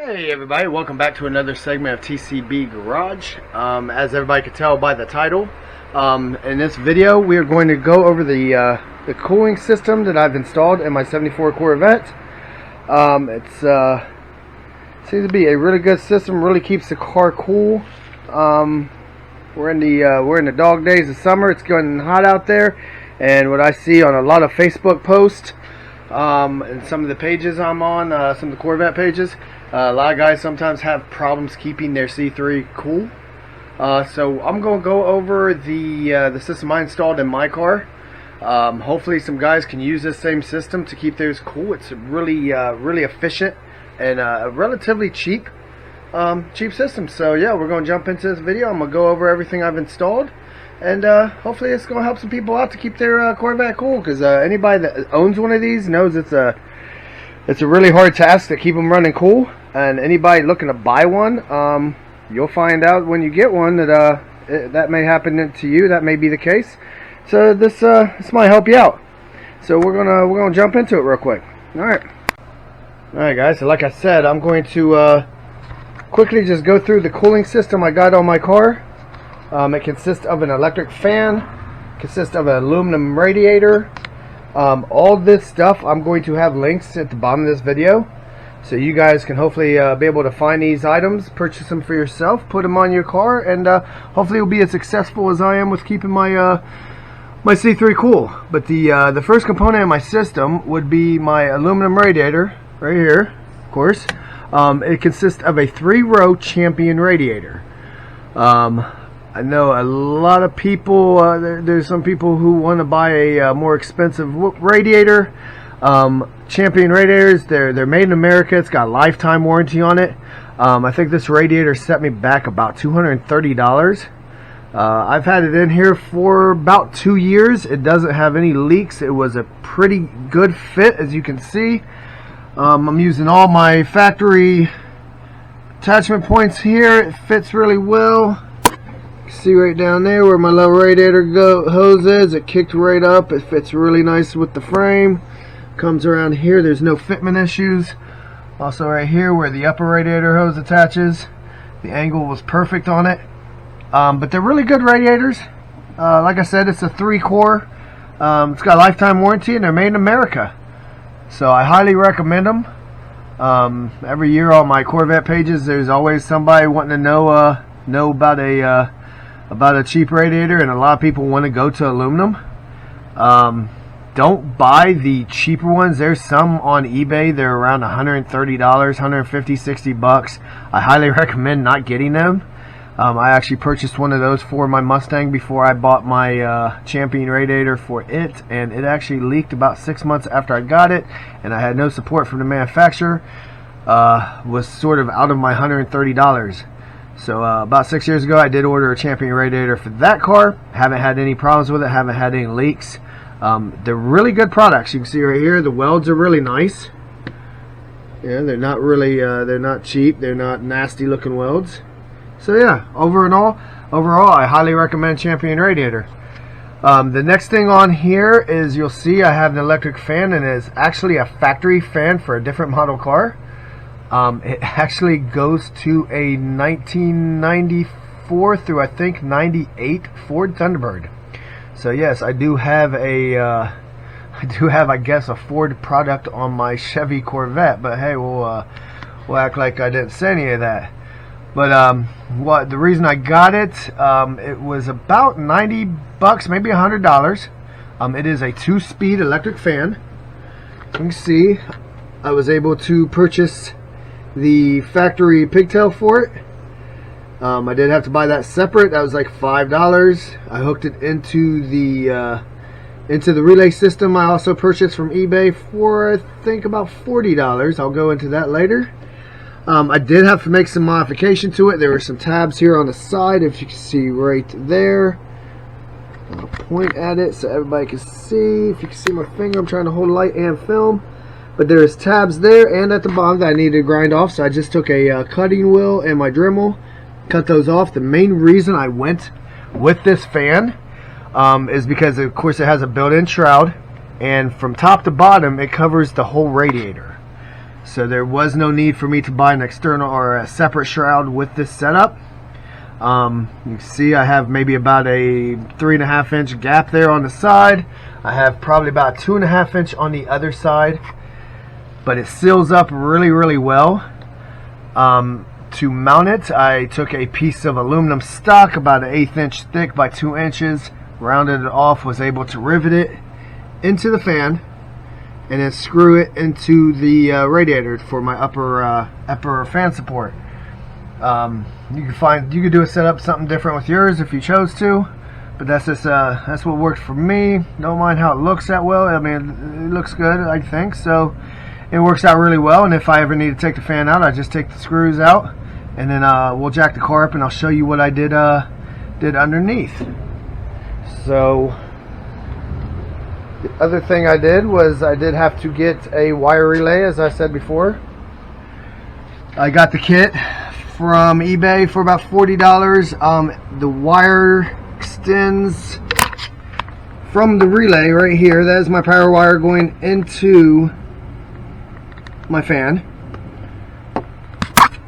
Hey everybody, welcome back to another segment of T.C.B. Garage. As everybody can tell by the title, in this video we are going to go over the cooling system that I've installed in my 74 Corvette. It seems to be a really good system, really keeps the car cool. We're in the dog days of summer. It's getting hot out there, and what I see on a lot of Facebook posts and some of the pages I'm on, some of the Corvette pages, a lot of guys sometimes have problems keeping their C3 cool. So I'm going to go over the system I installed in my car. Hopefully some guys can use this same system to keep theirs cool. It's really really efficient and a relatively cheap system. So yeah, we're going to jump into this video. I'm going to go over everything I've installed, and hopefully it's going to help some people out to keep their Corvette cool, because anybody that owns one of these knows it's a really hard task to keep them running cool. And anybody looking to buy one, you'll find out when you get one that that may happen to you. That may be the case. So this might help you out. So we're gonna jump into it real quick. All right, guys. So like I said, I'm going to quickly just go through the cooling system I got on my car. It consists of an electric fan, consists of an aluminum radiator. All this stuff I'm going to have links at the bottom of this video, so you guys can hopefully be able to find these items, purchase them for yourself, put them on your car, and hopefully you'll be as successful as I am with keeping my my C3 cool. But the first component of my system would be my aluminum radiator right here, of course. It consists of a 3-row Champion radiator. I know a lot of people, there's some people who want to buy a more expensive radiator. Champion radiators, they're made in America. It's got a lifetime warranty on it. I think this radiator set me back about $230. I've had it in here for about 2 years. It doesn't have any leaks. It was a pretty good fit, as you can see. I'm using all my factory attachment points here. It fits really well. See right down there where my little radiator hose is, it kicked right up. It fits really nice with the frame. Comes around here, there's no fitment issues. Also right here where the upper radiator hose attaches, the angle was perfect on it. But they're really good radiators. Like I said, it's a 3-core. It's got a lifetime warranty, and they're made in America. So I highly recommend them. Every year on my Corvette pages, there's always somebody wanting to know about a cheap radiator, and a lot of people want to go to aluminum. Don't buy the cheaper ones. There's some on eBay. They're around $130, $150, $60. I highly recommend not getting them. I actually purchased one of those for my Mustang before I bought my Champion radiator for it, and it actually leaked about 6 months after I got it, and I had no support from the manufacturer. Was sort of out of my $130. So about 6 years ago, I did order a Champion radiator for that car. Haven't had any problems with it. Haven't had any leaks. They're really good products. You can see right here, the welds are really nice. Yeah, they're not really, they're not cheap. They're not nasty looking welds. So yeah, overall, I highly recommend Champion radiator. The next thing on here is, you'll see I have an electric fan, and it's actually a factory fan for a different model car. It actually goes to a 1994 through I think 98 Ford Thunderbird. So yes, I do have I guess a Ford product on my Chevy Corvette. But hey, we'll act like I didn't say any of that. But the reason I got it, it was about $90, maybe $100. It is a 2-speed electric fan. You can see I was able to purchase the factory pigtail for it. I did have to buy that separate. That was like $5. I hooked it into the relay system. I also purchased from eBay for I think about $40. I'll go into that later. I did have to make some modification to it. There were some tabs here on the side, if you can see right there. I'll point at it so everybody can see. If you can see my finger, I'm trying to hold light and film. But there's tabs there and at the bottom that I needed to grind off, so I just took a cutting wheel and my Dremel, cut those off. The main reason I went with this fan is because, of course, it has a built-in shroud, and from top to bottom it covers the whole radiator. so there was no need for me to buy an external or a separate shroud with this setup. You can see I have maybe about a 3.5 inch gap there on the side. I have probably about 2.5 inch on the other side, but it seals up really well. To mount it, I took a piece of aluminum stock about an 1/8 inch thick by 2 inches, rounded it off, was able to rivet it into the fan, and then screw it into the radiator for my upper fan support. You could do a setup something different with yours if you chose to, but that's what worked for me. Don't mind how it looks that well. I mean, it looks good, I think, so it works out really well. And if I ever need to take the fan out, I just take the screws out, and then we'll jack the car up, and I'll show you what I did underneath. So the other thing I did was I did have to get a wire relay, as I said before. I got the kit from eBay for about $40. The wire extends from the relay right here. That is my power wire going into my fan.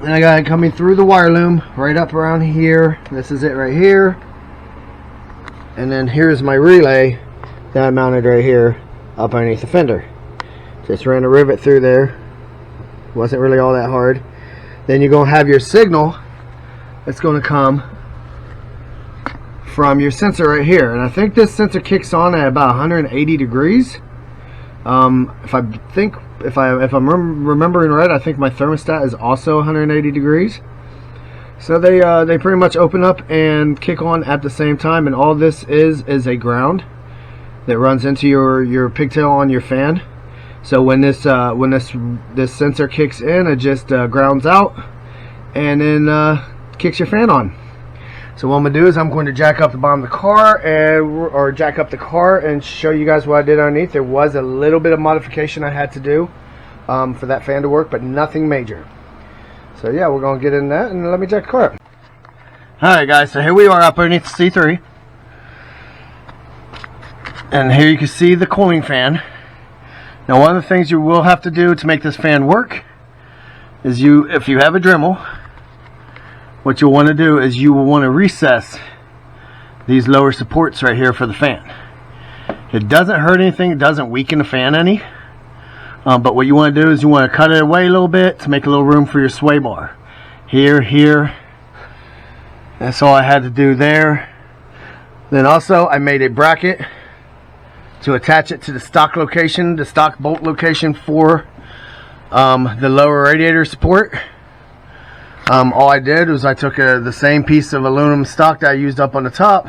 And I got it coming through the wire loom right up around here. This is it right here. And then here's my relay that I mounted right here up underneath the fender. Just ran a rivet through there. Wasn't really all that hard. Then you're going to have your signal that's going to come from your sensor right here. And I think this sensor kicks on at about 180 degrees. If I'm remembering right, I think my thermostat is also 180 degrees. So they pretty much open up and kick on at the same time, and all this is a ground that runs into your pigtail on your fan. So when this sensor kicks in, it just grounds out and then kicks your fan on. So what I'm gonna do is I'm going to jack up the bottom of the car or jack up the car and show you guys what I did underneath. There was a little bit of modification I had to do for that fan to work, but nothing major. So yeah, we're gonna get in that, and let me jack the car up. Alright guys, so here we are up underneath the C3. And here you can see the cooling fan. Now one of the things you will have to do to make this fan work is if you have a Dremel, what you'll want to do is you will want to recess these lower supports right here for the fan. It doesn't hurt anything, it doesn't weaken the fan any, but what you want to do is you want to cut it away a little bit to make a little room for your sway bar. Here. That's all I had to do there. Then also I made a bracket to attach it to the stock location, the stock bolt location for the lower radiator support. All I did was I took the same piece of aluminum stock that I used up on the top,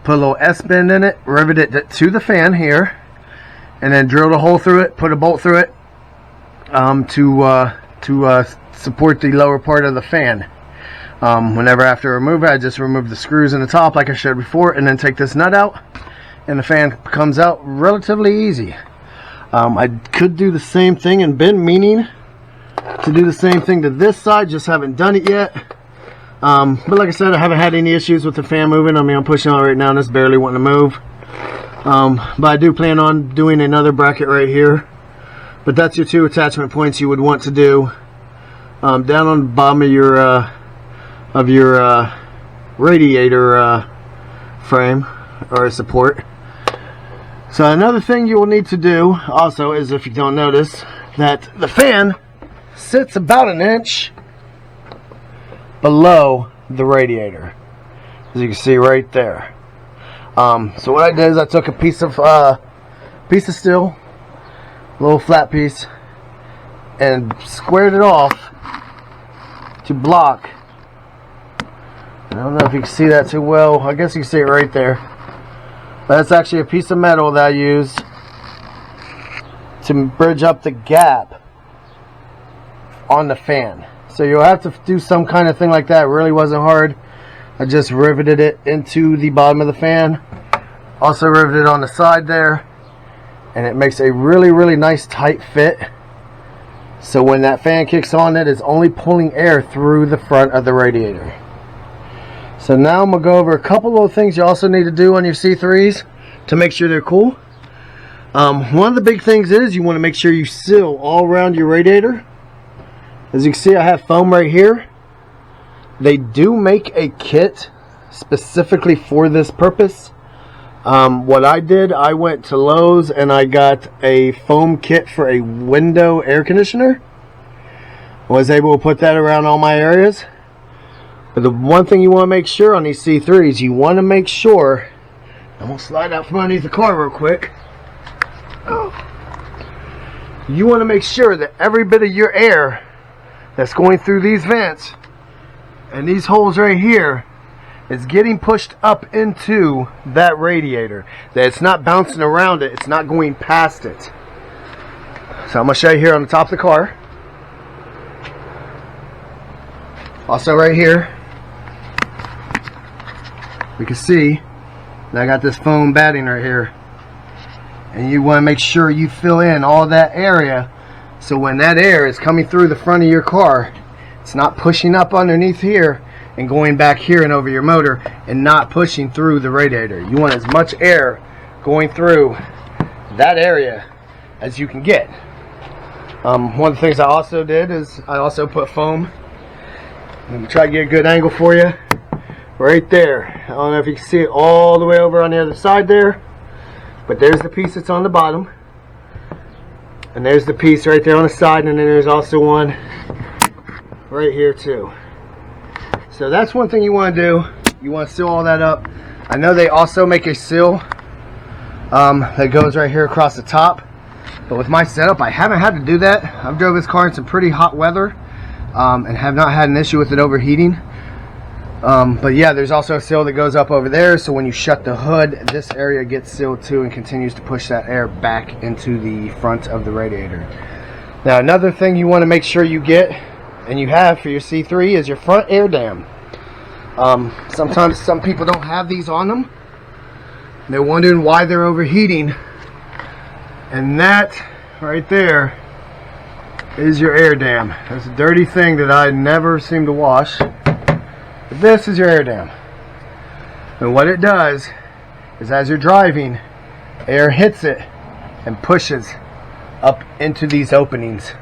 put a little S-bend in it, riveted it to the fan here, and then drilled a hole through it, put a bolt through it to support the lower part of the fan. Whenever I have to remove it, I just remove the screws in the top like I showed before, and then take this nut out, and the fan comes out relatively easy. I could do the same thing and been meaning to do the same thing to this side, just haven't done it yet. But like I said, I haven't had any issues with the fan moving. I mean, I'm pushing on it right now and it's barely wanting to move. But I do plan on doing another bracket right here. But that's your two attachment points you would want to do down on the bottom of your radiator frame or support. So another thing you will need to do also is, if you don't notice, that the fan sits about 1 inch below the radiator, as you can see right there. So what I did is I took a piece of steel, a little flat piece, and squared it off to block. I don't know if you can see that too well. I guess you can see it right there. But that's actually a piece of metal that I used to bridge up the gap on the fan. So you'll have to do some kind of thing like that. It really wasn't hard. I just riveted it into the bottom of the fan. Also riveted on the side there. And it makes a really nice tight fit. So when that fan kicks on, it is only pulling air through the front of the radiator. So now I'm going to go over a couple of things you also need to do on your C3s to make sure they're cool. One of the big things is you want to make sure you seal all around your radiator As you can see, I have foam right here. They do make a kit specifically for this purpose. What I did, I went to Lowe's and I got a foam kit for a window air conditioner. Was able to put that around all my areas. But the one thing you want to make sure on these C3s, you want to make sure, I'm going to slide out from underneath the car real quick. You want to make sure that every bit of your air that's going through these vents and these holes right here is getting pushed up into that radiator. That it's not bouncing around it, it's not going past it. So I'm going to show you here on the top of the car. Also right here, we can see that I got this foam batting right here. And you want to make sure you fill in all that area, so when that air is coming through the front of your car, it's not pushing up underneath here and going back here and over your motor and not pushing through the radiator. You want as much air going through that area as you can get. One of the things I also did is I also put foam. Let me try to get a good angle for you. Right there. I don't know if you can see it all the way over on the other side there. But there's the piece that's on the bottom. And there's the piece right there on the side. And then there's also one right here too. So that's one thing you want to do. You want to seal all that up. I know they also make a seal that goes right here across the top. But with my setup, I haven't had to do that. I've drove this car in some pretty hot weather. And have not had an issue with it overheating. But yeah, there's also a seal that goes up over there, so when you shut the hood, this area gets sealed too and continues to push that air back into the front of the radiator. Now another thing you want to make sure you get, and you have for your C3, is your front air dam. Sometimes some people don't have these on them. They're wondering why they're overheating, and that right there is your air dam. That's a dirty thing that I never seem to wash. But this is your air dam. And what it does is as you're driving, air hits it and pushes up into these openings.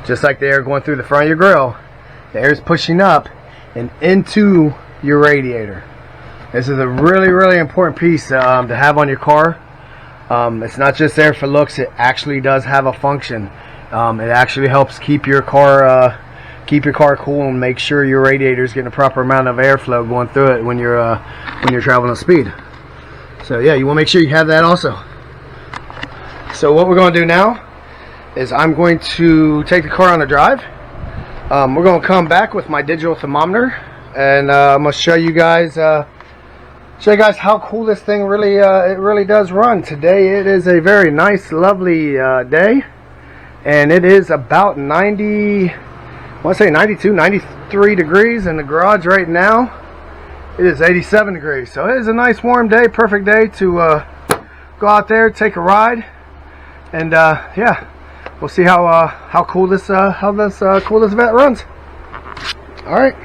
Just like the air going through the front of your grill, the air is pushing up and into your radiator. This is a really, really important piece to have on your car. It's not just there for looks, it actually does have a function. It actually helps keep your car cool and make sure your radiator is getting a proper amount of airflow going through it when you're traveling at speed. So yeah, you want to make sure you have that also. So what we're going to do now is I'm going to take the car on a drive. We're going to come back with my digital thermometer, and I'm going to show you guys how cool this thing really does run. Today it is a very nice, lovely day. And it is about 92, 93 degrees in the garage right now. It is 87 degrees. So it is a nice warm day, perfect day to go out there, take a ride. And yeah, we'll see how cool this vet runs. Alright.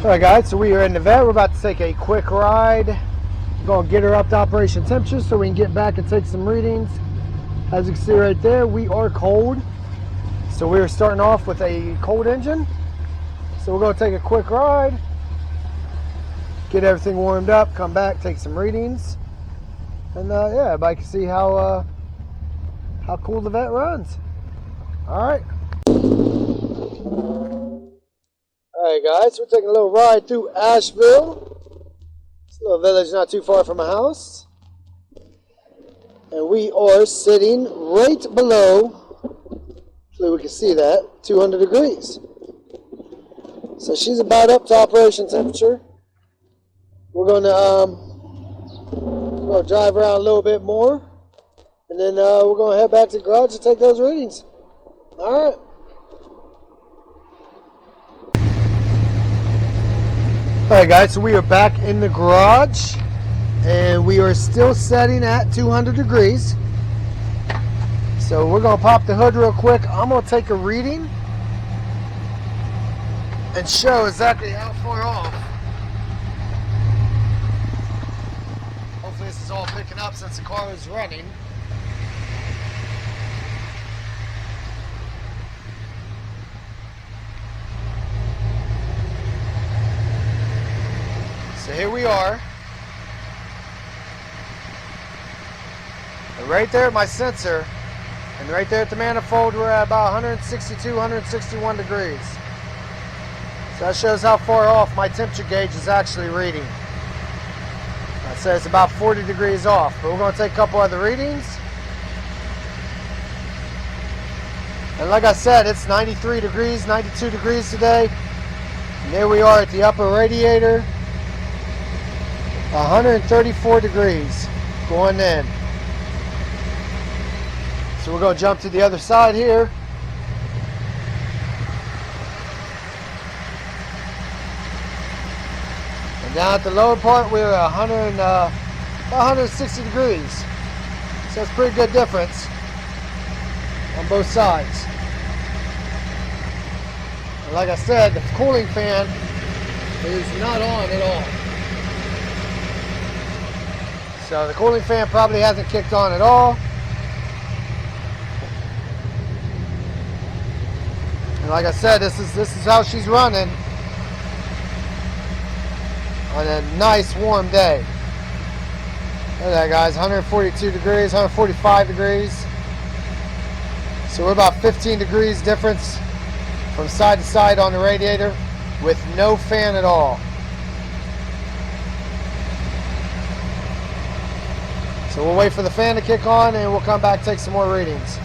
Alright guys, so we are in the vet. We're about to take a quick ride. We're going to get her up to operation temperature so we can get back and take some readings. As you can see right there, we are cold. So we are starting off with a cold engine. So we're going to take a quick ride, get everything warmed up, come back, take some readings. And yeah, everybody can see how cool the vet runs. Alright. Alright guys, we're taking a little ride through Asheville. It's a little village not too far from my house. And we are sitting right below, hopefully we can see that, 200 degrees. So she's about up to operation temperature. We're going to drive around a little bit more, and then we're going to head back to the garage to take those readings. Alright. Alright guys, so we are back in the garage. And we are still setting at 200 degrees. So we're going to pop the hood real quick. I'm going to take a reading and show exactly how far off. Hopefully this is all picking up since the car is running. here we are. And right there at my sensor, and right there at the manifold, we're at about 162, 161 degrees. So that shows how far off my temperature gauge is actually reading. I say it's about 40 degrees off, but we're going to take a couple other readings. And like I said, it's 93 degrees, 92 degrees today. And there we are at the upper radiator, 134 degrees going in. So we're going to jump to the other side here. And down at the lower part, we're at 160 degrees. So it's a pretty good difference on both sides. And like I said, the cooling fan is not on at all. So the cooling fan probably hasn't kicked on at all. And like I said, this is how she's running on a nice warm day. Look at that, guys, 142 degrees, 145 degrees. So we're about 15 degrees difference from side to side on the radiator with no fan at all. So we'll wait for the fan to kick on and we'll come back and take some more readings.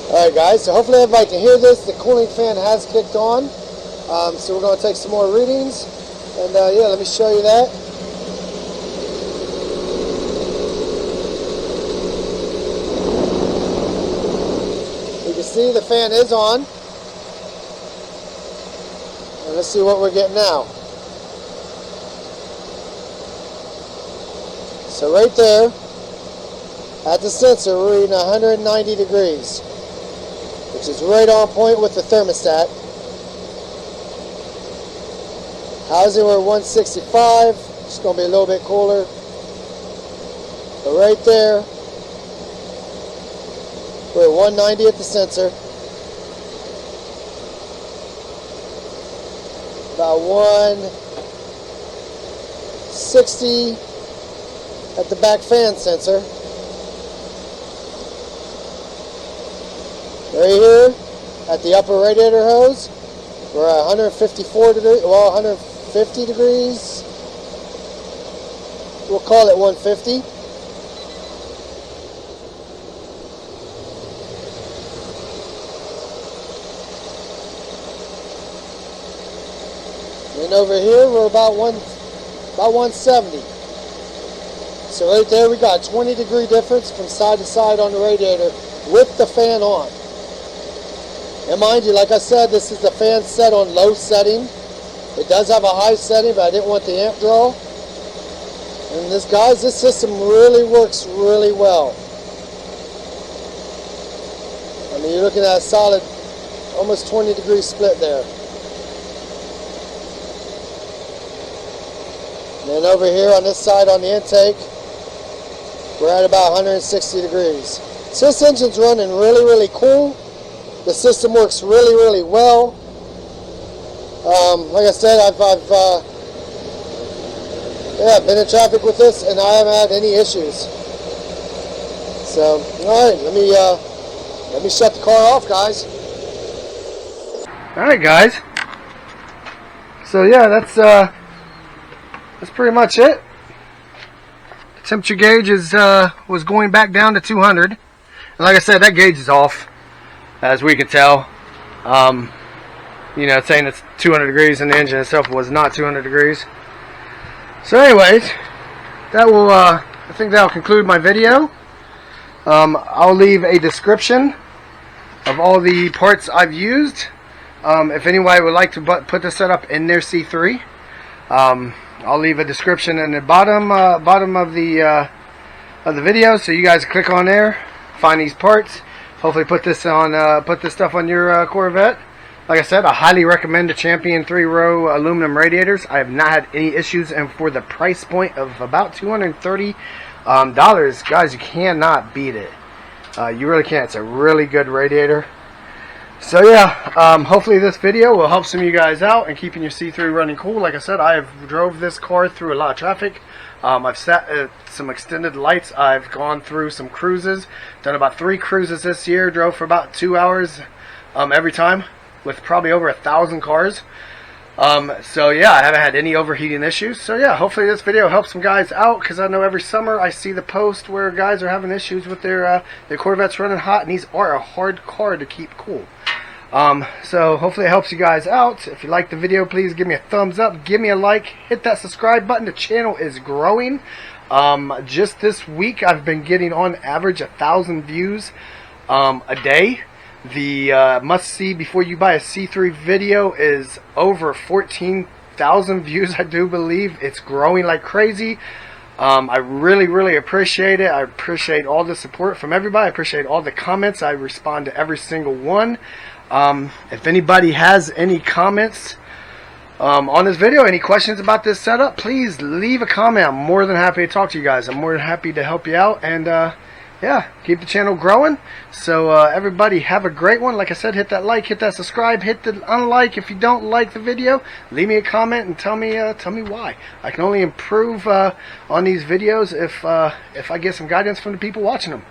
Alright guys, so hopefully everybody can hear this. The cooling fan has kicked on. So we're going to take some more readings. And yeah, let me show you that. You can see the fan is on. And let's see what we're getting now. So right there, at the sensor, we're reading 190 degrees. Which is right on point with the thermostat. Housing, we're at 165. It's going to be a little bit cooler. But right there, we're at 190 at the sensor. About 160 at the back fan sensor. Right here at the upper radiator hose, we're at 154 degrees, well, 150 degrees. We'll call it 150. And over here, we're about 170. So right there, we got a 20 degree difference from side to side on the radiator with the fan on. And mind you, like I said, this is the fan set on low setting. It does have a high setting, but I didn't want the amp draw. And this system really works really well. I mean, you're looking at a solid, almost 20 degree split there. And then over here on this side on the intake, we're at about 160 degrees. So this engine's running really, really cool. The system works really, really well. Like I said, I've been in traffic with this, and I haven't had any issues. So, all right, let me shut the car off, guys. All right, guys. So yeah, that's pretty much it. The temperature gauge was going back down to 200, and like I said, that gauge is off. As we could tell, you know, it's saying it's 200 degrees and the engine itself was not 200 degrees. So anyways, that will, I think that'll conclude my video. I'll leave a description of all the parts I've used. If anybody would like to put the setup in their C3, I'll leave a description in the bottom of the video, so you guys click on there, find these parts. Hopefully put this stuff on your Corvette. Like I said, I highly recommend the Champion 3-row aluminum radiators. I have not had any issues, and for the price point of about $230, guys, you cannot beat it. You really can't. It's a really good radiator. So yeah, hopefully this video will help some of you guys out and keeping your C3 running cool. Like I said, I have drove this car through a lot of traffic. I've sat at some extended lights. I've gone through some cruises, done about 3 cruises this year, drove for about 2 hours every time with probably over 1,000 cars. So yeah, I haven't had any overheating issues. So yeah, hopefully this video helps some guys out, because I know every summer I see the post where guys are having issues with their Corvettes running hot, and these are a hard car to keep cool. So hopefully it helps you guys out. If you like the video, please give me a thumbs up, give me a like, hit that subscribe button. The channel is growing. Just this week I've been getting on average 1,000 views a day. The must see before you buy a C3 video is over 14,000 views, I do believe. It's growing like crazy. I really appreciate it. I appreciate all the support from everybody. I appreciate all the comments. I respond to every single one. If anybody has any comments on this video, any questions about this setup, please leave a comment. I'm more than happy to talk to you guys. I'm more than happy to help you out, and yeah, keep the channel growing. So everybody have a great one. Like I said, hit that like, hit that subscribe, hit the unlike. If you don't like the video, leave me a comment and tell me why. I can only improve on these videos if I get some guidance from the people watching them.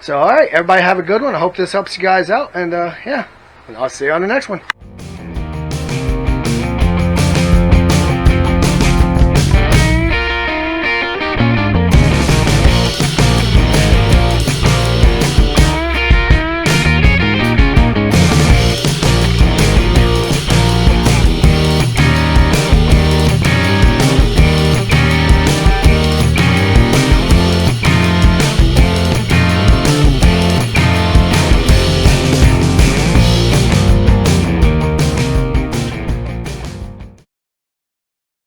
So alright, everybody have a good one. I hope this helps you guys out, and yeah, I'll see you on the next one.